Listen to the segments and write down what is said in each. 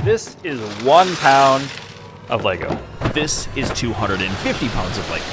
This is 1 pound of Lego. This is 250 pounds of Lego.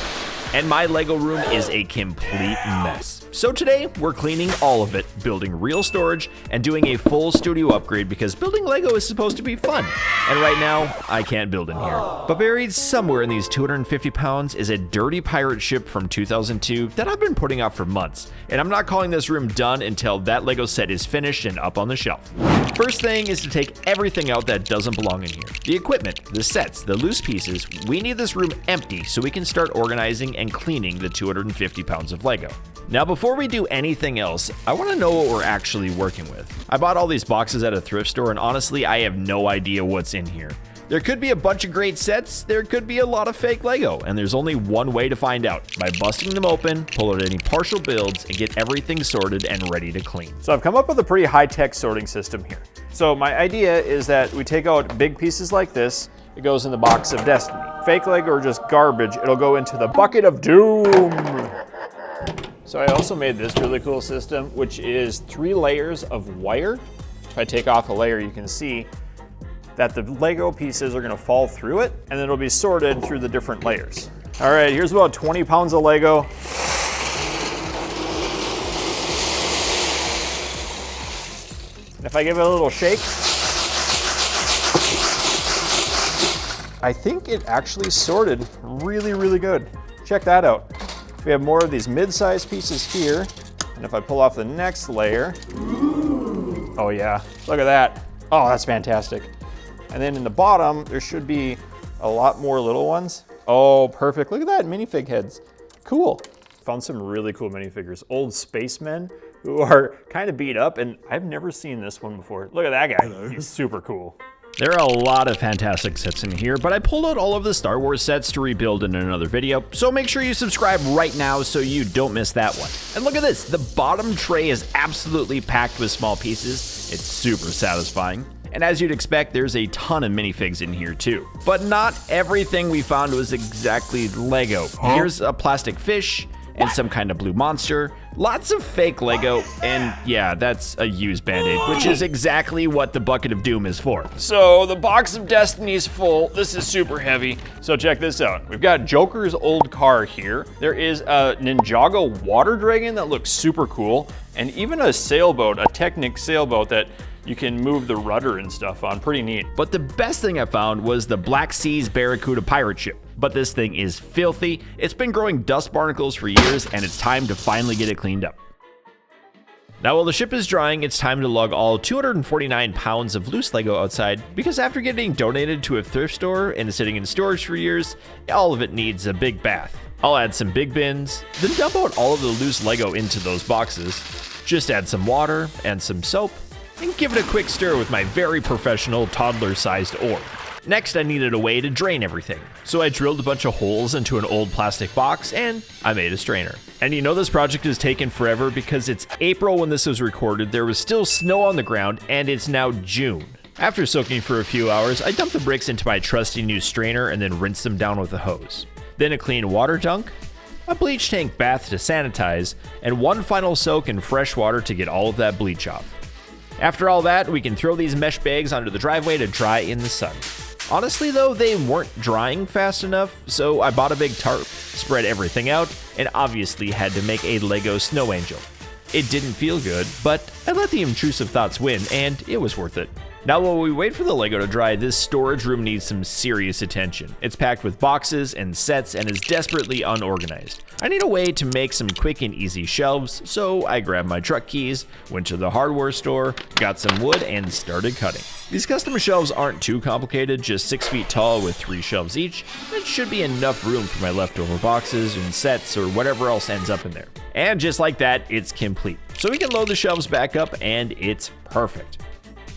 And my Lego room is a complete mess. So today, we're cleaning all of it, building real storage, and doing a full studio upgrade because building Lego is supposed to be fun. And right now, I can't build in here. But buried somewhere in these 250 pounds is a dirty pirate ship from 2002 that I've been putting off for months. And I'm not calling this room done until that Lego set is finished and up on the shelf. First thing is to take everything out that doesn't belong in here. The equipment, the sets, the loose pieces. We need this room empty so we can start organizing and cleaning the 250 pounds of Lego. Now before we do anything else, I want to know what we're actually working with. I bought all these boxes at a thrift store and honestly I have no idea what's in here. There could be a bunch of great sets, there could be a lot of fake Lego, and there's only one way to find out, by busting them open, pull out any partial builds, and get everything sorted and ready to clean. So I've come up with a pretty high-tech sorting system here. So my idea is that we take out big pieces like this, it goes in the box of destiny. Fake Lego or just garbage, it'll go into the bucket of doom. So I also made this really cool system, which is 3 layers of wire. If I take off a layer, you can see that the Lego pieces are gonna fall through it, and then it'll be sorted through the different layers. All right, here's about 20 pounds of Lego. And if I give it a little shake, I think it actually sorted really, really good. Check that out. We have more of these mid-sized pieces here, and if I pull off the next layer, oh yeah, look at that. Oh, that's fantastic. And then in the bottom, there should be a lot more little ones. Oh, perfect. Look at that, minifig heads. Cool. Found some really cool minifigures. Old spacemen who are kind of beat up, and I've never seen this one before. Look at that guy. Hello. He's super cool. There are a lot of fantastic sets in here, but I pulled out all of the Star Wars sets to rebuild in another video, so make sure you subscribe right now so you don't miss that one. And look at this, the bottom tray is absolutely packed with small pieces. It's super satisfying. And as you'd expect, there's a ton of minifigs in here too. But not everything we found was exactly Lego. Here's a plastic fish and some kind of blue monster, lots of fake Lego, and yeah, that's a used Band-Aid, which is exactly what the bucket of doom is for. So the box of destiny is full. This is super heavy. So check this out. We've got Joker's old car here. There is a Ninjago water dragon that looks super cool, and even a sailboat, a Technic sailboat that you can move the rudder and stuff on, pretty neat. But the best thing I found was the Black Seas Barracuda pirate ship. But this thing is filthy. It's been growing dust barnacles for years, and it's time to finally get it cleaned up. Now while the ship is drying, it's time to lug all 249 pounds of loose Lego outside, because after getting donated to a thrift store and sitting in storage for years, all of it needs a big bath. I'll add some big bins, then dump out all of the loose Lego into those boxes. Just add some water and some soap, and give it a quick stir with my very professional toddler-sized oar. Next, I needed a way to drain everything, so I drilled a bunch of holes into an old plastic box and I made a strainer. And you know this project has taken forever because it's April when this was recorded, there was still snow on the ground, and it's now June. After soaking for a few hours, I dumped the bricks into my trusty new strainer and then rinsed them down with a hose. Then a clean water dunk, a bleach tank bath to sanitize, and one final soak in fresh water to get all of that bleach off. After all that, we can throw these mesh bags onto the driveway to dry in the sun. Honestly though, they weren't drying fast enough, so I bought a big tarp, spread everything out, and obviously had to make a Lego snow angel. It didn't feel good, but I let the intrusive thoughts win, and it was worth it. Now while we wait for the Lego to dry, this storage room needs some serious attention. It's packed with boxes and sets and is desperately unorganized. I need a way to make some quick and easy shelves, so I grabbed my truck keys, went to the hardware store, got some wood, and started cutting. These custom shelves aren't too complicated, just 6 feet tall with 3 shelves each. That should be enough room for my leftover boxes and sets or whatever else ends up in there. And just like that, it's complete. So we can load the shelves back up and it's perfect.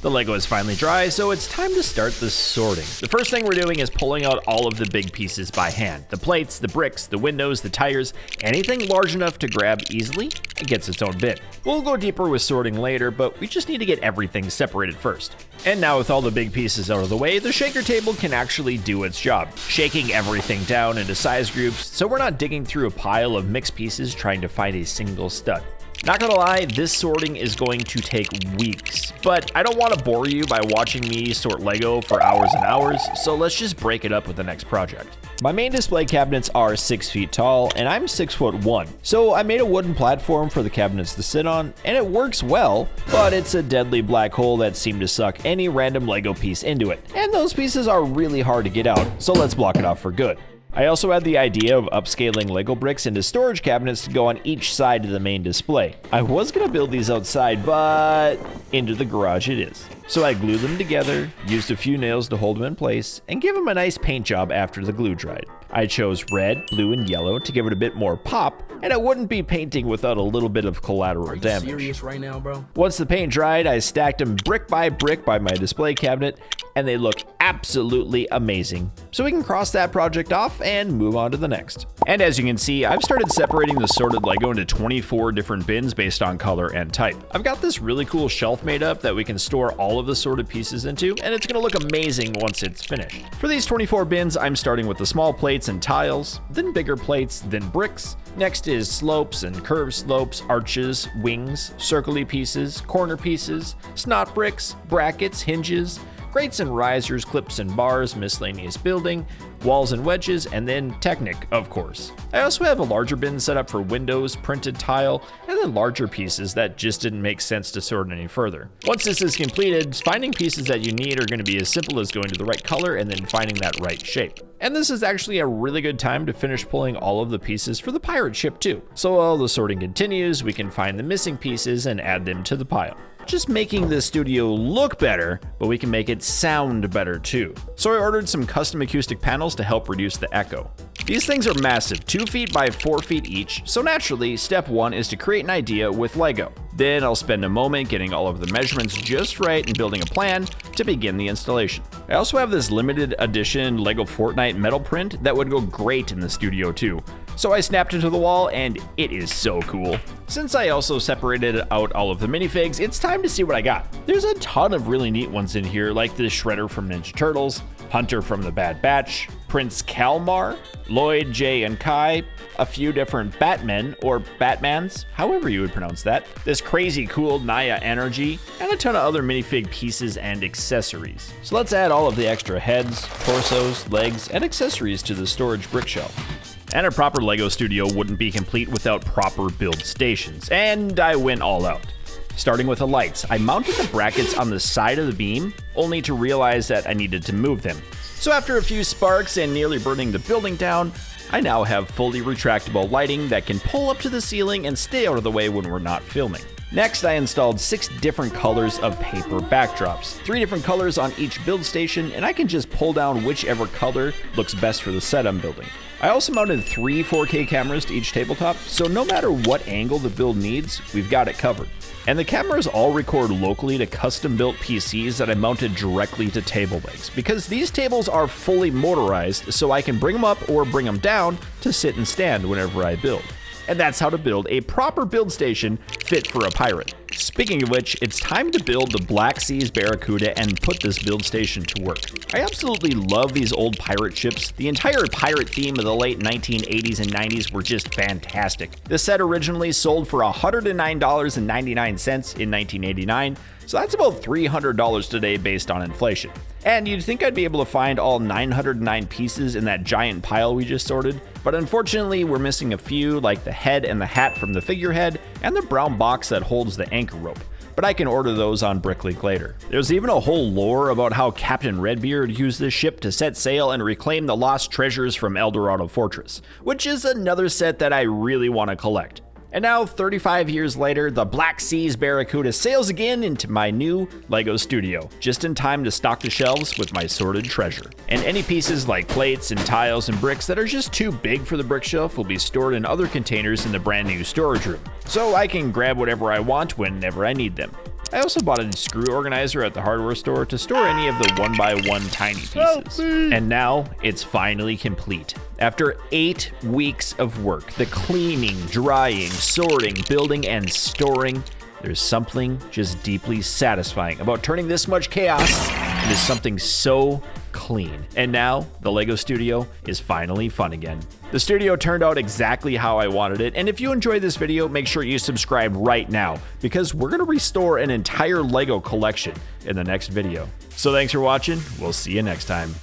The Lego is finally dry, so it's time to start the sorting. The first thing we're doing is pulling out all of the big pieces by hand. The plates, the bricks, the windows, the tires, anything large enough to grab easily, it gets its own bin. We'll go deeper with sorting later, but we just need to get everything separated first. And now with all the big pieces out of the way, the shaker table can actually do its job, shaking everything down into size groups so we're not digging through a pile of mixed pieces trying to find a single stud. Not gonna lie, this sorting is going to take weeks, but I don't want to bore you by watching me sort Lego for hours and hours, so let's just break it up with the next project. My main display cabinets are 6 feet tall, and I'm 6'1", so I made a wooden platform for the cabinets to sit on, and it works well, but it's a deadly black hole that seemed to suck any random Lego piece into it, and those pieces are really hard to get out, so let's block it off for good. I also had the idea of upscaling Lego bricks into storage cabinets to go on each side of the main display. I was gonna build these outside, but into the garage it is. So I glued them together, used a few nails to hold them in place, and give them a nice paint job after the glue dried. I chose red, blue, and yellow to give it a bit more pop, and I wouldn't be painting without a little bit of collateral damage. Serious right now, bro? Once the paint dried, I stacked them brick by my display cabinet, and they look absolutely amazing. So we can cross that project off and move on to the next. And as you can see, I've started separating the sorted Lego into 24 different bins based on color and type. I've got this really cool shelf made up that we can store all of the sorted pieces into, and it's gonna look amazing once it's finished. For these 24 bins, I'm starting with the small plates and tiles, then bigger plates, then bricks. Next is slopes and curved slopes, arches, wings, circly pieces, corner pieces, snot bricks, brackets, hinges, grates and risers, clips and bars, miscellaneous building, walls and wedges, and then Technic, of course. I also have a larger bin set up for windows, printed tile, and then larger pieces that just didn't make sense to sort any further. Once this is completed, finding pieces that you need are going to be as simple as going to the right color and then finding that right shape. And this is actually a really good time to finish pulling all of the pieces for the pirate ship too. So while the sorting continues, we can find the missing pieces and add them to the pile. Just making this studio look better, but we can make it sound better too. So I ordered some custom acoustic panels to help reduce the echo. These things are massive, 2 feet by 4 feet each, so naturally, step 1 is to create an idea with Lego. Then I'll spend a moment getting all of the measurements just right and building a plan to begin the installation. I also have this limited edition Lego Fortnite metal print that would go great in the studio too. So I snapped it to the wall and it is so cool. Since I also separated out all of the minifigs, it's time to see what I got. There's a ton of really neat ones in here, like the Shredder from Ninja Turtles, Hunter from the Bad Batch, Prince Kalmar, Lloyd, Jay, and Kai, a few different Batmen, or Batmans, however you would pronounce that, this crazy cool Naya Energy, and a ton of other minifig pieces and accessories. So let's add all of the extra heads, torsos, legs, and accessories to the storage brick shelf. And a proper Lego studio wouldn't be complete without proper build stations, and I went all out. Starting with the lights, I mounted the brackets on the side of the beam, only to realize that I needed to move them. So after a few sparks and nearly burning the building down, I now have fully retractable lighting that can pull up to the ceiling and stay out of the way when we're not filming. Next, I installed 6 different colors of paper backdrops, 3 different colors on each build station, and I can just pull down whichever color looks best for the set I'm building. I also mounted 3 4K cameras to each tabletop, so no matter what angle the build needs, we've got it covered. And the cameras all record locally to custom-built PCs that I mounted directly to table legs, because these tables are fully motorized, so I can bring them up or bring them down to sit and stand whenever I build. And that's how to build a proper build station fit for a pirate. Speaking of which, it's time to build the Black Seas Barracuda and put this build station to work. I absolutely love these old pirate ships. The entire pirate theme of the late 1980s and 90s were just fantastic. This set originally sold for $109.99 in 1989, so that's about $300 today based on inflation. And you'd think I'd be able to find all 909 pieces in that giant pile we just sorted, but unfortunately we're missing a few, like the head and the hat from the figurehead, and the brown box that holds the anchor rope. But I can order those on Bricklink later. There's even a whole lore about how Captain Redbeard used this ship to set sail and reclaim the lost treasures from Eldorado Fortress, which is another set that I really want to collect. And now, 35 years later, the Black Seas Barracuda sails again into my new Lego studio, just in time to stock the shelves with my sorted treasure. And any pieces like plates and tiles and bricks that are just too big for the brick shelf will be stored in other containers in the brand new storage room, so I can grab whatever I want whenever I need them. I also bought a screw organizer at the hardware store to store any of the 1x1 tiny pieces. And now it's finally complete. After 8 weeks of work, the cleaning, drying, sorting, building, and storing, there's something just deeply satisfying about turning this much chaos and is something so clean. And now the LEGO Studio is finally fun again. The studio turned out exactly how I wanted it, and if you enjoyed this video, make sure you subscribe right now, because we're gonna restore an entire LEGO collection in the next video. So thanks for watching, we'll see you next time.